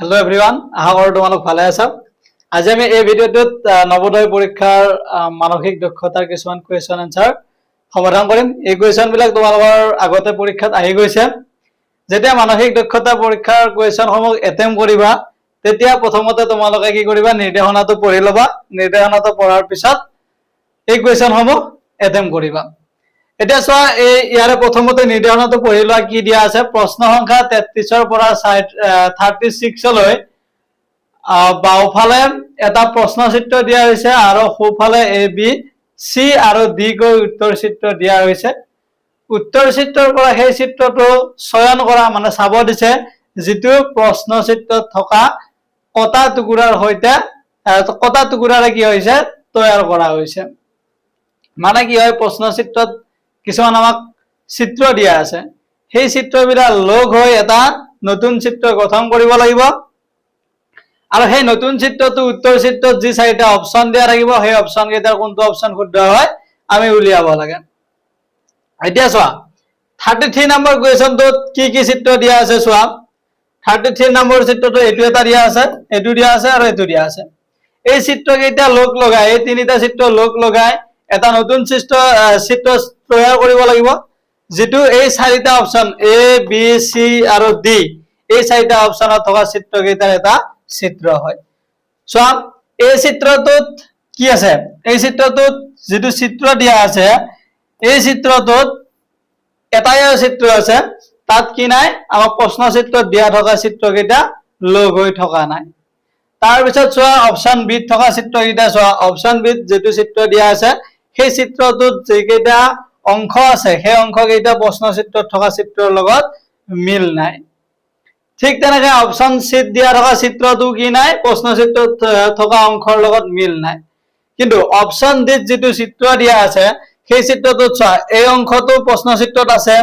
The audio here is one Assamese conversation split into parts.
हेलो एवरीवन आशा करो তোমালোক ভালে আছা আজি আমি এই ভিডিওটোত নবোদয় পৰীক্ষাৰ মানসিক দক্ষতাৰ কিছুমান কোৱেশ্চন আনসাৰ সমাধান কৰিম এই কোৱেশ্চন বিলাক তোমালোকৰ আগতে পৰীক্ষাত আহি গৈছে যেতিয়া মানসিক দক্ষতা পৰীক্ষাৰ কোৱেশ্চন সমূহ এটেম্প কৰিবা তেতিয়া প্ৰথমতে তোমালোকে কি কৰিবা নিৰ্দেশনাটো পঢ়ি লবা নিৰ্দেশনাটো পঢ়াৰ পিছত এই কোৱেশ্চন সমূহ এটেম্প কৰিবা এতিয়া চোৱা এই ইয়াৰে প্ৰথমতে নিৰ্দেশনাটো পঢ়ি লোৱা কি দিয়া আছে প্ৰশ্ন সংখ্যা 33 ৰ পৰা 36 লৈ বাওফালে এটা প্ৰশ্ন চিত্ৰ দিয়া হৈছে আৰু সোঁফালে এ বি সি আৰু ডি কৈ উত্তৰ চিত্ৰ দিয়া হৈছে উত্তৰ চিত্ৰৰ পৰা সেই চিত্ৰটো চয়ন কৰা মানে চাব দিছে যেটো প্ৰশ্ন চিত্ৰত থকা কটা টুকুৰাৰ সৈতে কটা টুকুৰাৰে কি হৈছে তৈয়াৰ কৰা হৈছে মানে কি হয় প্ৰশ্ন চিত্ৰত কিছুমান আমাক চিত্ৰ দিয়া আছে সেই চিত্ৰবিলাক লগ হৈ এটা নতুন চিত্ৰ গঠন কৰিব লাগিব আৰু সেই নতুন চিত্ৰটো উত্তৰ চিত্ৰত যি চাৰিটা অপচন দিয়া থাকিব সেই অপচন কেইটাৰ কোনটো অপচন শুদ্ধ হয় আমি উলিয়াব লাগে এতিয়া চোৱা 33 নম্বৰ কোৱেশ্চনটোত কি চিত্ৰ দিয়া আছে চোৱা 33 নম্বৰ চিত্ৰটো এটো এটা দিয়া আছে এটো দিয়া আছে আৰু এটো দিয়া আছে এই চিত্ৰ কেইটা লগ লগাই এই তিনিটা চিত্ৰ লগ লগাই এটা নতুন চিত্ৰ তৈয়াৰ কৰিব লাগিব যেটো এই চাৰিটা অপচন এ বি সি আৰু ডি এই চাৰিটা অপচনত থকা চিত্ৰ কেইটাৰ এটা চিত্ৰ হয় সো এই চিত্ৰটোত কি আছে এই চিত্ৰটোত যেটো চিত্ৰ দিয়া আছে এই চিত্ৰটোত এটাই চিত্ৰ আছে তাত কি নাই আমাৰ প্ৰশ্ন চিত্ৰত দিয়া থকা চিত্ৰ কেইটা লগ হৈ থকা নাই তাৰ পিছত চোৱা অপচন বি থকা চিত্ৰ কেইটা চোৱা অপচন বি যেটো চিত্ৰ দিয়া আছে সেই চিত্ৰটোত যে কেইটা অংশ আছে সেই অংশ কেইটা প্ৰশ্ন চিত্ৰত থকা চিত্ৰৰ লগত মিল নাই ঠিক তেনেকৈ অপচন সি দিয়া থকা চিত্ৰটো কি নাই প্ৰশ্ন চিত্ৰত থকা অংশৰ লগত মিল নাই কিন্তু অপচন ডি যেটো চিত্ৰ দিয়া আছে সেই চিত্ৰটোত চোৱা এই অংশটো প্ৰশ্ন চিত্ৰত আছে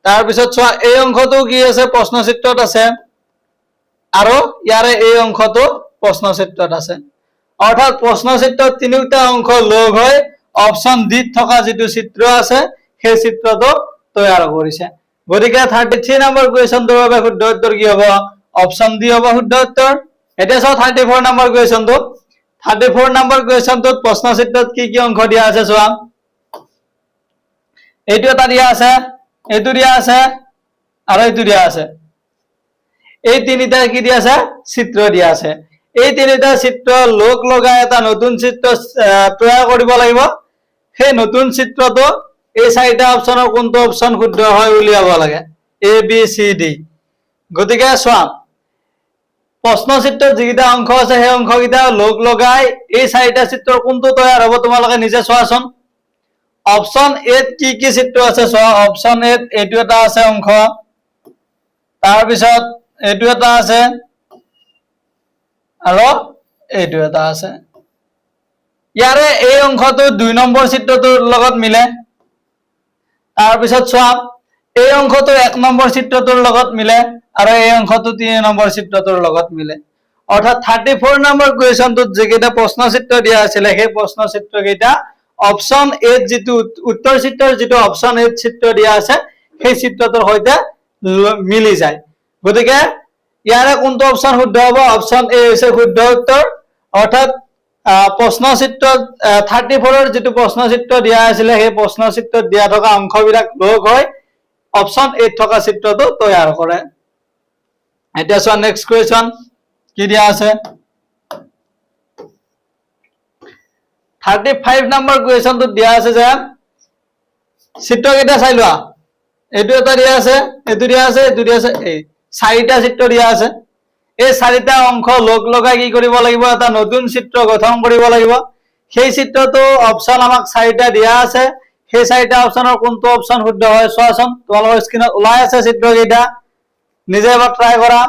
তাৰ পিছত চোৱা এই অংশটো কি আছে প্ৰশ্ন চিত্ৰত আছে আৰু ইয়াৰে এই অংশটো প্ৰশ্ন চিত্ৰত আছে অৰ্থাৎ প্ৰশ্ন চিত্ৰত তিনিটা অংশ লগ হৈ অপচন ডি থকা যেটো চিত্ৰ আছে সেই চিত্ৰটো তৈয়াৰ কৰিছে গতিকে 33 নম্বৰ কোৱেশ্চনটোৰ বাবে শুদ্ধ উত্তৰ কি হ'ব অপচন ডি হ'ব শুদ্ধ উত্তৰ এতিয়া চাও 34 নম্বৰ কোৱেশ্চনটো 34 নম্বৰ কোৱেশ্চনটোত প্ৰশ্ন চিত্ৰত কি অংশ দিয়া আছে চোৱা এইটো এটা দিয়া আছে এইটো দিয়া আছে আৰু এইটো দিয়া আছে এই তিনিটা কি দিয়া আছে চিত্ৰ দিয়া আছে এই তিনিটা চিত্ৰ লগ লগাই এটা নতুন চিত্ৰ তৈয়াৰ কৰিব লাগিব সেই নতুন চিত্ৰটো এই চাৰিটা অপচনৰ কোনটো অপচন শুদ্ধ হয় উলিয়াব লাগে এ বি সি ডি গতিকে চোৱা প্ৰশ্ন চিত্ৰত যিটা অংশ আছে সেই অংশকেইটা লগ লগাই এই চাৰিটা চিত্ৰৰ কোনটো তৈয়াৰ হ'ব তোমালোকে নিজে চোৱাচোন অপচন এ কি চিত্ৰ আছে চোৱা অপচন এ এটো এটা আছে অংশ তাৰ পিছত এটো এটা আছে আৰু এটো এটা আছে ইয়াৰে এই অংশটো 2 নম্বৰ চিত্ৰটোৰ লগত মিলে তাৰ পিছত চোৱা এই অংশটো 1 নম্বৰ চিত্ৰটোৰ লগত মিলে আৰু এই অংশটো 3 নম্বৰ চিত্ৰটোৰ লগত মিলে অৰ্থাৎ 34 নম্বৰ কোৱেশ্চনটোত যেকেইটা প্ৰশ্ন চিত্ৰ দিয়া আছিল সেই প্ৰশ্ন চিত্ৰ কেইটা অপচন এ যেটো উত্তৰ চিত্ৰৰ যেটো অপচন এ চিত্ৰ দিয়া আছে সেই চিত্ৰটোৰ সৈতে মিলি যায় গতিকে ইয়াৰে কোনটো অপচন শুদ্ধ হ'ব অপচন এ হৈছে শুদ্ধ উত্তৰ অৰ্থাৎ প্ৰশ্ন চিত্ৰত 34 ৰ যেটো প্ৰশ্ন চিত্ৰ দিয়া আছিল সেই প্ৰশ্ন চিত্ৰত দিয়া থকা অংশবিলাক লগ হৈ অপচন এ থকা চিত্ৰটো তৈয়াৰ কৰে এতিয়া চোৱা নেক্সট কোৱেশ্চন কি দিয়া আছে 35 নম্বৰ কোৱেশ্চনটো দিয়া আছে যে চিত্ৰ কেইটা চাই লোৱা এটো এটা দিয়া আছে এটো দিয়া আছে এটো দিয়া আছে এই চাৰিটা চিত্ৰ দিয়া আছে এই চাৰিটা অংশ লগ লগাই কি কৰিব লাগিব এটা নতুন চিত্ৰ গঠন কৰিব লাগিব সেই চিত্ৰটো অপচন আমাক চাৰিটা দিয়া আছে সেই চাৰিটা অপচনৰ কোনটো অপচন শুদ্ধ হয় চোৱাচোন তোমালোকৰ স্ক্ৰিনত ওলাই আছে চিত্ৰ কেইটা নিজে এবাৰ ট্ৰাই কৰা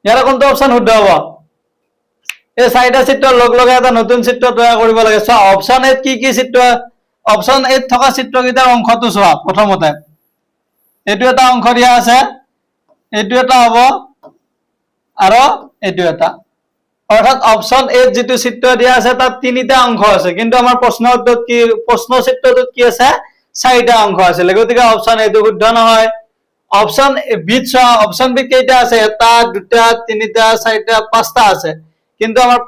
ইয়াৰ কোনটো অপচন শুদ্ধ হ'ব এই চাৰিটা চিত্ৰ লগ লগাই এটা নতুন চিত্ৰ তৈয়াৰ কৰিব লাগে চোৱা অপচন এ কি চিত্ৰ অপচন এ থকা চিত্ৰ কেইটাৰ অংশটো চোৱা প্ৰথমতে এটো এটা অংশ দিয়া আছে এটো এটা হ'ব আৰু এটো এটা অৰ্থাৎ অপচন এ যেটো চিত্ৰ দিয়া আছে তাত তিনিটা অংশ আছে কিন্তু আমাৰ প্ৰশ্ন চিত্ৰটোত কি আছে চাৰিটা অংশ আছে গতিকে অপচন এটো শুদ্ধ নহয় অপশন বিত চোৱা, অপশন বিত কেইটা আছে? এটা, দুটা, তিনিটা, চাৰিটা, পাঁচটা আছে। কিন্তু আমাৰ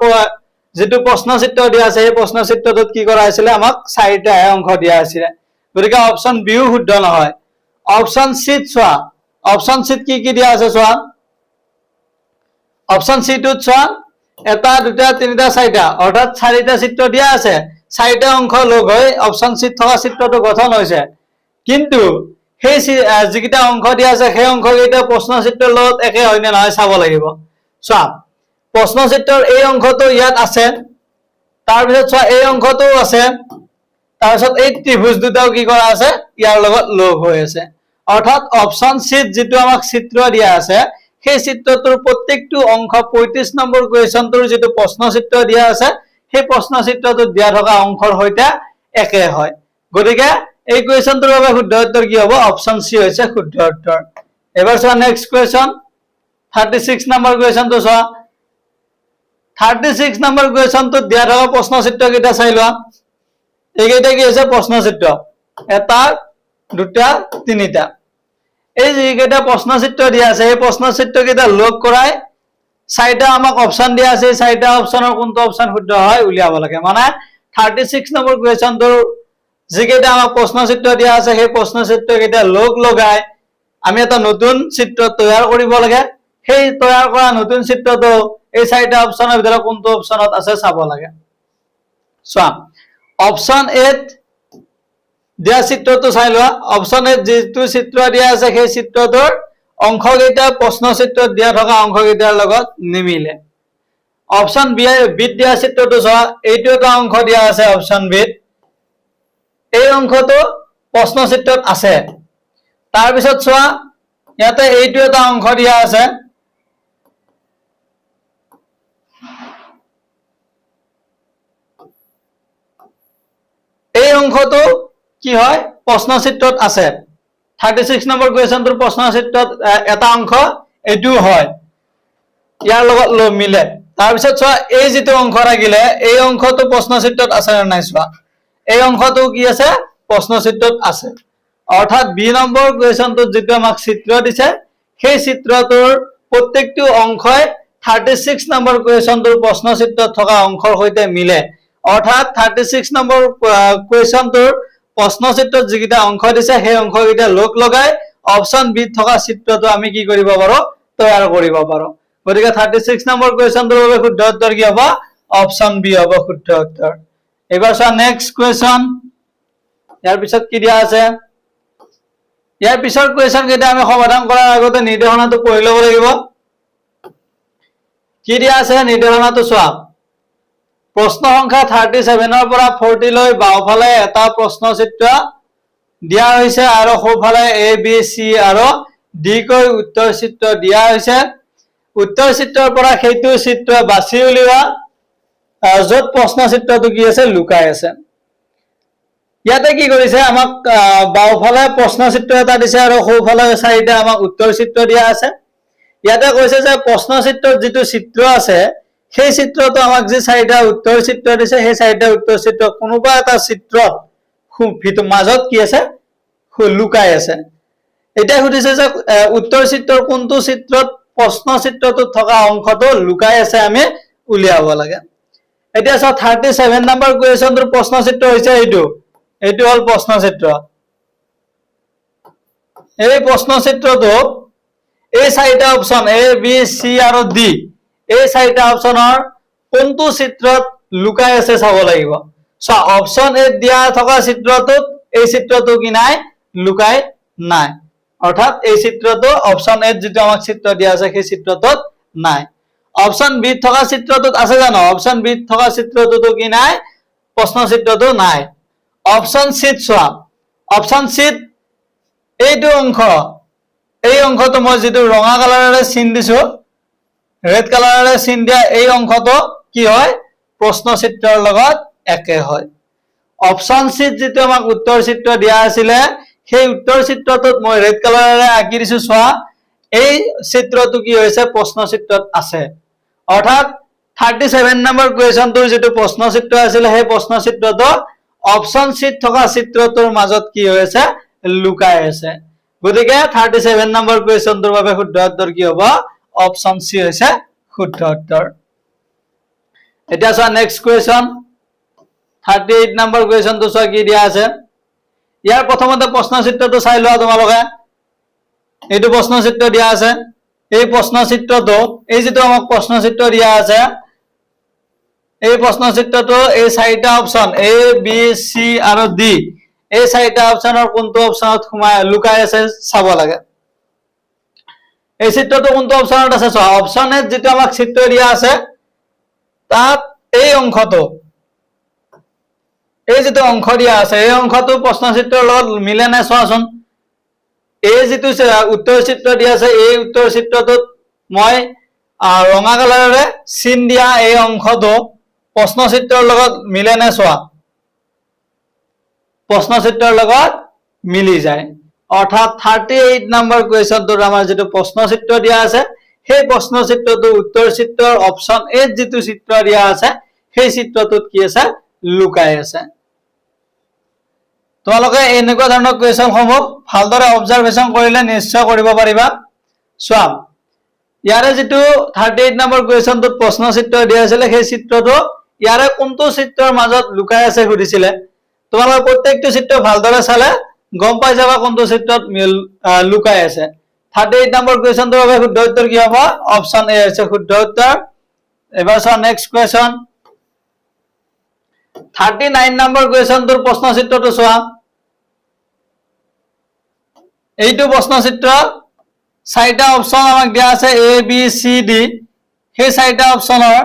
যেটো প্ৰশ্ন চিত্ৰ দিয়া আছে, এই প্ৰশ্ন চিত্ৰটোত কি কৰা হৈছিলে? আমাক চাৰিটাহে অংশ দিয়া হৈছিলে। গতিকে অপশন বিও শুদ্ধ নহয়। অপশন চিত চোৱা, অপশন চিত কি কি দিয়া আছে চোৱা। অপশন চিটোত চোৱা, এটা, দুটা, তিনিটা, চাৰিটা, অৰ্থাৎ চাৰিটা চিত্ৰ দিয়া আছে। চাৰিটা অংশ লগ হৈ অপশন চিত থকা চিত্ৰটো গঠন হৈছে। কিন্তু সেই যিকেইটা অংশ দিয়া আছে সেই অংশকেইটা প্ৰশ্ন চিত্ৰৰ লগত একে হয় নে নহয় চাব লাগিব। চোৱা, প্ৰশ্ন চিত্ৰৰ এই অংশটো ইয়াত আছে, তাৰপিছত চোৱা এই অংশটোও আছে, তাৰপিছত এই ত্ৰিভুজ দুটাও কি কৰা আছে? ইয়াৰ লগত লগ হৈ আছে। অৰ্থাৎ অপশন চিত যিটো আমাক চিত্ৰ দিয়া আছে, সেই চিত্ৰটোৰ প্ৰত্যেকটো অংশ 35 নম্বৰ কুৱেশ্যনটোৰ যিটো প্ৰশ্ন চিত্ৰ দিয়া আছে, সেই প্ৰশ্ন চিত্ৰটোত দিয়া থকা অংশৰ সৈতে একে হয়। গতিকে এই কুৱেশ্যনটোৰ বাবে শুদ্ধ উত্তৰ কি হ'ব? অপশন সি হৈছে শুদ্ধ উত্তৰ। এবাৰ চোৱা নেক্সট কুৱেশ্যন, 36 নম্বৰ কুৱেশ্যনটো চোৱা। 36 নম্বৰ কুৱেশ্যনটোত দিয়া থকা প্ৰশ্ন চিত্ৰ কেইটা চাই লোৱা। এইকেইটা কি হৈছে? প্ৰশ্ন চিত্ৰ। এটা, দুটা, তিনিটা। এই যিকেইটা প্ৰশ্ন চিত্ৰ দিয়া আছে, এই প্ৰশ্ন চিত্ৰ কেইটা লগ কৰাই চাৰিটা আমাক অপশন দিয়া আছে। চাৰিটা অপশনৰ কোনটো অপশন শুদ্ধ হয় উলিয়াব লাগে। মানে 36 নম্বৰ কুৱেশ্যনটোৰ যিকেইটা আমাক প্ৰশ্ন চিত্ৰ দিয়া আছে, সেই প্ৰশ্ন চিত্ৰ কেইটা লগ লগাই আমি এটা নতুন চিত্ৰ তৈয়াৰ কৰিব লাগে। সেই তৈয়াৰ কৰা নতুন চিত্ৰটো এই চাৰিটা অপশনৰ ভিতৰত কোনটো অপশনত আছে চাব লাগে। চোৱা, অপশন এত দিয়া চিত্ৰটো চাই লোৱা। অপশন এত যিটো চিত্ৰ দিয়া আছে, সেই চিত্ৰটোৰ অংশকেইটা প্ৰশ্ন চিত্ৰত দিয়া থকা অংশকেইটাৰ লগত নিমিলে। অপশন বিত দিয়া চিত্ৰটো চোৱা। এইটো এটা অংশ দিয়া আছে অপশন বিত, এই অংশটো প্ৰশ্ন চিত্ৰত আছে। তাৰপিছত চোৱা, ইয়াতে এইটো এটা অংশ দিয়া আছে, এই অংশটো কি হয়? প্ৰশ্ন চিত্ৰত আছে। 36 নম্বৰ কুৱেশ্যনটোৰ প্ৰশ্ন চিত্ৰত এটা অংশ এইটোও হয়, ইয়াৰ লগত মিলে। তাৰপিছত চোৱা, এই যিটো অংশ থাকিলে, এই অংশটো প্ৰশ্ন চিত্ৰত আছে নে নাই চোৱা। এই অংশটো কি আছে? প্ৰশ্ন চিত্ৰত আছে। অৰ্থাৎ বি নম্বৰ কুৱেশ্যনটোত যিটো আমাক চিত্ৰ দিছে, সেই চিত্ৰটোৰ প্ৰত্যেকটো অংশই 36 নম্বৰ কুৱেশ্যনটোৰ প্ৰশ্ন চিত্ৰত থকা অংশৰ সৈতে মিলে। অৰ্থাৎ 36 নম্বৰ কুৱেশ্যনটোৰ প্ৰশ্ন চিত্ৰত যিকেইটা অংশ দিছে, সেই অংশকেইটা লগ লগাই অপশন বিত থকা চিত্ৰটো আমি কি কৰিব পাৰো? তৈয়াৰ কৰিব পাৰো। গতিকে 36 নম্বৰ কুৱেশ্যনটোৰ বাবে শুদ্ধ উত্তৰ কি হ'ব? অপশন বি হ'ব শুদ্ধ উত্তৰ। এবাৰ চোৱা নেক্সট কুৱেশ্যন। ইয়াৰ পিছত কি দিয়া আছে? ইয়াৰ পিছৰ কুৱেশ্যন কেইটা আমি সমাধান কৰাৰ আগতে নিৰ্দেশনাটো পঢ়ি ল'ব লাগিব। কি দিয়া আছে নিৰ্দেশনাটো চোৱা। প্ৰশ্ন সংখ্যা 37ৰ পৰা 40 লৈ বাওঁফালে এটা প্ৰশ্ন চিত্ৰ দিয়া হৈছে আৰু সোঁফালে এ, বি, চি আৰু ডি কৈ উত্তৰ চিত্ৰ দিয়া হৈছে। উত্তৰ চিত্ৰৰ পৰা সেইটো চিত্ৰ বাছি উলিওৱা য'ত প্ৰশ্ন চিত্ৰটো কি আছে? লুকাই আছে। ইয়াতে কি কৰিছে? আমাক বাওঁফালে প্ৰশ্ন চিত্ৰ এটা দিছে আৰু সোঁফালে চাৰিটা আমাক উত্তৰ চিত্ৰ দিয়া আছে। ইয়াতে কৈছে যে প্ৰশ্ন চিত্ৰত যিটো চিত্ৰ আছে, সেই চিত্ৰটো আমাক যি চাৰিটা উত্তৰ চিত্ৰ দিছে, সেই চাৰিটা উত্তৰ চিত্ৰ কোনোবা এটা চিত্ৰত মাজত কি আছে? লুকাই আছে। এতিয়া সুধিছে যে উত্তৰ চিত্ৰৰ কোনটো চিত্ৰত প্ৰশ্ন চিত্ৰটোত থকা অংশটো লুকাই আছে আমি উলিয়াব লাগে। এতিয়া চোৱা, 37 নম্বৰ কুৱেশ্যনটোৰ প্ৰশ্ন চিত্ৰ হৈছে এইটো। এইটো হ'ল প্ৰশ্ন চিত্ৰ। এই প্ৰশ্ন চিত্ৰটো এই চাৰিটা অপশন এ, বি, চি আৰু ডি, এই চাৰিটা অপশনৰ কোনটো চিত্ৰত লুকাই আছে চাব লাগিব। চোৱা, অপশন এ দিয়া থকা চিত্ৰটোত এই চিত্ৰটো কি নাই? লুকাই নাই। অৰ্থাৎ এই চিত্ৰটো অপশন এত যিটো আমাক চিত্ৰ দিয়া আছে, সেই চিত্ৰটোত নাই। অপশন বিত থকা চিত্ৰটোত আছে জানো? অপশন বিত থকা চিত্ৰটোতো কি নাই? প্ৰশ্ন চিত্ৰটো নাই। অপশন চিত চোৱা। অপশন চিত এইটো অংশ, এই অংশটো মই যিটো ৰঙা কালাৰেৰে চিন দিছো, ৰেড কালাৰেৰে চিন দিয়া এই অংশটো কি হয়? প্ৰশ্ন চিত্ৰৰ লগত একে হয়। অপশন চিত যিটো আমাক উত্তৰ চিত্ৰ দিয়া আছিলে, সেই উত্তৰ চিত্ৰটোত মই ৰেড কালাৰেৰে আঁকি দিছো চোৱা। এই চিত্ৰটো কি হৈছে? প্ৰশ্ন চিত্ৰত আছে। অৰ্থাৎ 37 নম্বৰ কুৱেশ্যনটোৰ যিটো প্ৰশ্ন চিত্ৰ আছিলে, সেই প্ৰশ্ন চিত্ৰটো অপশন চিত থকা চিত্ৰটোৰ মাজত কি হৈ আছে? লুকাই আছে। গতিকে 37 নম্বৰ কুৱেশ্যনটোৰ বাবে শুদ্ধ উত্তৰ কি হ'ব অপচন সি হৈছে শুদ্ধ উত্তৰ এটা চোৱা নেক্সট কুৱেশ্যন 38 নম্বৰ কুৱেশ্যনটো চোৱা কি দিয়া আছে ইয়াৰ প্ৰথমতে প্ৰশ্ন চিত্ৰটো চাই লোৱা তোমালোকে এইটো প্ৰশ্ন চিত্ৰ দিয়া আছে এই প্ৰশ্ন চিত্ৰটো এই যেটো আমাক প্ৰশ্ন চিত্ৰ দিয়া আছে এই প্ৰশ্ন চিত্ৰটো এই চাৰিটা অপচন এ বি সি আৰু ডি এই চাৰিটা অপচনৰ কোনটো অপচনত লুকাই আছে চাব লাগে এই চিত্ৰটো কোনটো অপচনত আছে চোৱা অপচন এ যেটো আমাক চিত্ৰ দিয়া আছে তাত এই অংশটো এই যেটো অংশ দিয়া আছে এই অংশটো প্ৰশ্ন চিত্ৰৰ লগত মিলে নাই চোৱাচোন এই যেটো উত্তৰ চিত্ৰ দিয়া আছে এই উত্তৰ চিত্ৰটোত মই ৰঙা কালাৰেৰে চিন দিয়া এই অংশটো প্ৰশ্ন চিত্ৰৰ লগত মিলে নাই চোৱা প্ৰশ্ন চিত্ৰৰ লগত মিলি যায় অৰ্থাৎ 38 নম্বৰ কুৱেশ্যনটোৰ আমাৰ যেটো প্ৰশ্ন চিত্ৰ দিয়া আছে সেই প্ৰশ্ন চিত্ৰটো উত্তৰ চিত্ৰৰ অপচন এ যেটো চিত্ৰ দিয়া আছে সেই চিত্ৰটোত কি আছে লুকাই আছে তোমালোকে এনেকুৱা ধৰণৰ কুৱেশ্যন সমূহ ভালদৰে অবজাৰভেচন কৰিলে নিশ্চয় কৰিব পাৰিবা চোৱা ইয়াৰে যেটো 38 নম্বৰ কুৱেশ্যনটোত প্ৰশ্ন চিত্ৰ দিয়া আছিল সেই চিত্ৰটো ইয়াৰে কোনটো চিত্ৰৰ মাজত লুকাই আছে সুধিছিলে তোমালোকে প্ৰত্যেকটো চিত্ৰ ভালদৰে চালে গম পাই যাবা কোনটো চিত্ৰত লুকাই আছে 38 নম্বৰ কুৱেশ্যনটোৰ বাবে শুদ্ধ উত্তৰ কি হ'ব অপচন এ হৈছে শুদ্ধ উত্তৰ এবাৰ চোৱা নেক্সট কুৱেশ্যন 39 নম্বৰ কুৱেশ্যনটোৰ প্ৰশ্ন চিত্ৰটো চোৱা এইটো প্ৰশ্ন চিত্ৰ চাৰিটা অপচন আমাক দিয়া আছে এ বি সি ডি সেই চাৰিটা অপচনৰ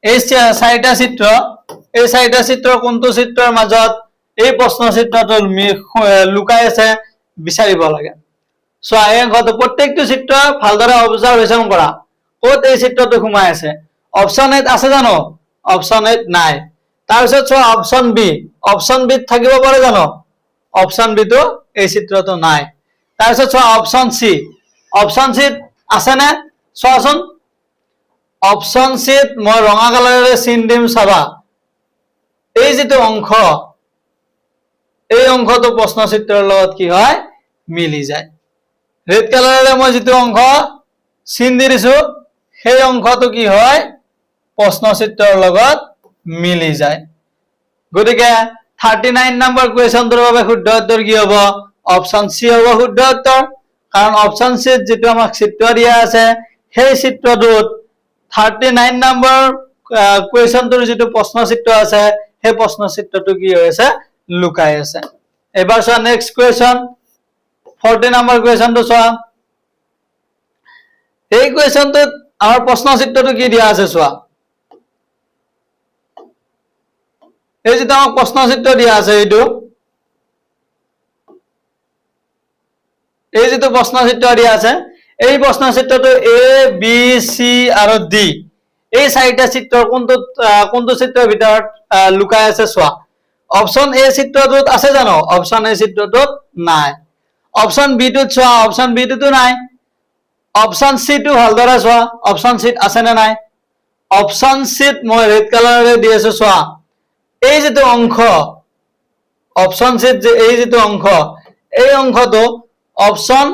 এই চাৰিটা চিত্ৰ এই চাৰিটা চিত্ৰৰ কোনটো চিত্ৰৰ মাজত এই প্ৰশ্ন চিত্ৰটো লুকাই আছে বিচাৰিব লাগে চোৱা এই অংশটো প্ৰত্যেকটো চিত্ৰ ভালদৰে অবজাৰভেচন কৰা ক'ত এই চিত্ৰটো সোমাই আছে অপচন এ আছে জানো অপচন এ নাই তাৰ পিছত চোৱা অপচন বি থাকিব পাৰে জানো অপচন বি টো এই চিত্ৰটো নাই তাৰ পিছত চোৱা অপচন সি আছে নে চোৱাচোন অপচন সি মই ৰঙা কালাৰেৰে চিন দিম চাবা এই যেটো অংশ এই অংশটো প্ৰশ্ন চিত্ৰৰ লগত কি হয় মিলি যায় ৰেড কালাৰেৰে মই যেটো অংশ চিন দিছো সেই অংশটো কি হয় প্ৰশ্ন চিত্ৰৰ লগত মিলি যায় গতিকে 39 নম্বৰ কুৱেশ্যনটোৰ বাবে শুদ্ধ উত্তৰ কি হ'ব অপচন সি হ'ব শুদ্ধ উত্তৰ কাৰণ অপচন সি যেটো আমাক চিত্ৰ দিয়া আছে সেই চিত্ৰটোত 39 নম্বৰ কুৱেশ্যনটোৰ যেটো প্ৰশ্ন চিত্ৰ আছে সেই প্ৰশ্ন চিত্ৰটো কি হৈছে লুকাই আছে এবাৰ চোৱা নেক্সট কুৱেশ্যন 40 নম্বৰ কুৱেশ্যনটো চোৱা এই কুৱেশ্যনটোত আমাৰ প্ৰশ্ন চিত্ৰটো কি দিয়া আছে চোৱা এই যেটো আমাক প্ৰশ্ন চিত্ৰ দিয়া আছে এইটো এই যেটো প্ৰশ্ন চিত্ৰ দিয়া আছে এই প্ৰশ্ন চিত্ৰটো এ বি সি আৰু ডি এই চাৰিটা চিত্ৰৰ কোনটো চিত্ৰৰ ভিতৰত লুকাই আছে চোৱা অপচন এ চিত্ৰটোত আছে জানো অপচন এ চিত্ৰটোত নাই অপচন বি টোত চোৱা অপচন বি টোতো নাই অপচন সি টো ভালদৰে চোৱা অপচন সি আছে নে নাই অপচন সি মই ৰেড কালাৰেৰে দি আছো চোৱা এই যেটো অংশ অপচন সি যে এই যেটো অংশ এই অংশটো অপচন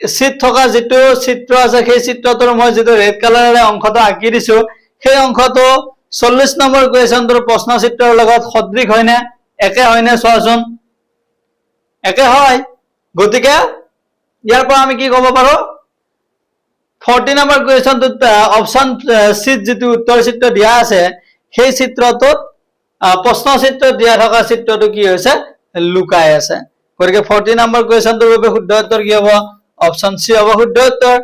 চিট থকা যেটো চিত্ৰ আছে সেই চিত্ৰটোৰ মই যেটো ৰেড কালাৰেৰে অংশটো আঁকি দিছো সেই অংশটো 40 নম্বৰ কুৱেশ্যনটোৰ প্ৰশ্ন চিত্ৰৰ লগত সদৃশ হয়নে একে হয়নে চোৱাচোন একে হয় গতিকে ইয়াৰ পৰা আমি কি ক'ব পাৰো 40 নম্বৰ কুৱেশ্যনটোত অপচন সি যেটো উত্তৰ চিত্ৰ দিয়া আছে সেই চিত্ৰটোত প্ৰশ্ন চিত্ৰ দিয়া থকা চিত্ৰটো কি হৈছে লুকাই আছে গতিকে 40 নম্বৰ কুৱেশ্যনটোৰ বাবে শুদ্ধ উত্তৰ কি হ'ব অপচন সি হ'ব শুদ্ধ উত্তৰ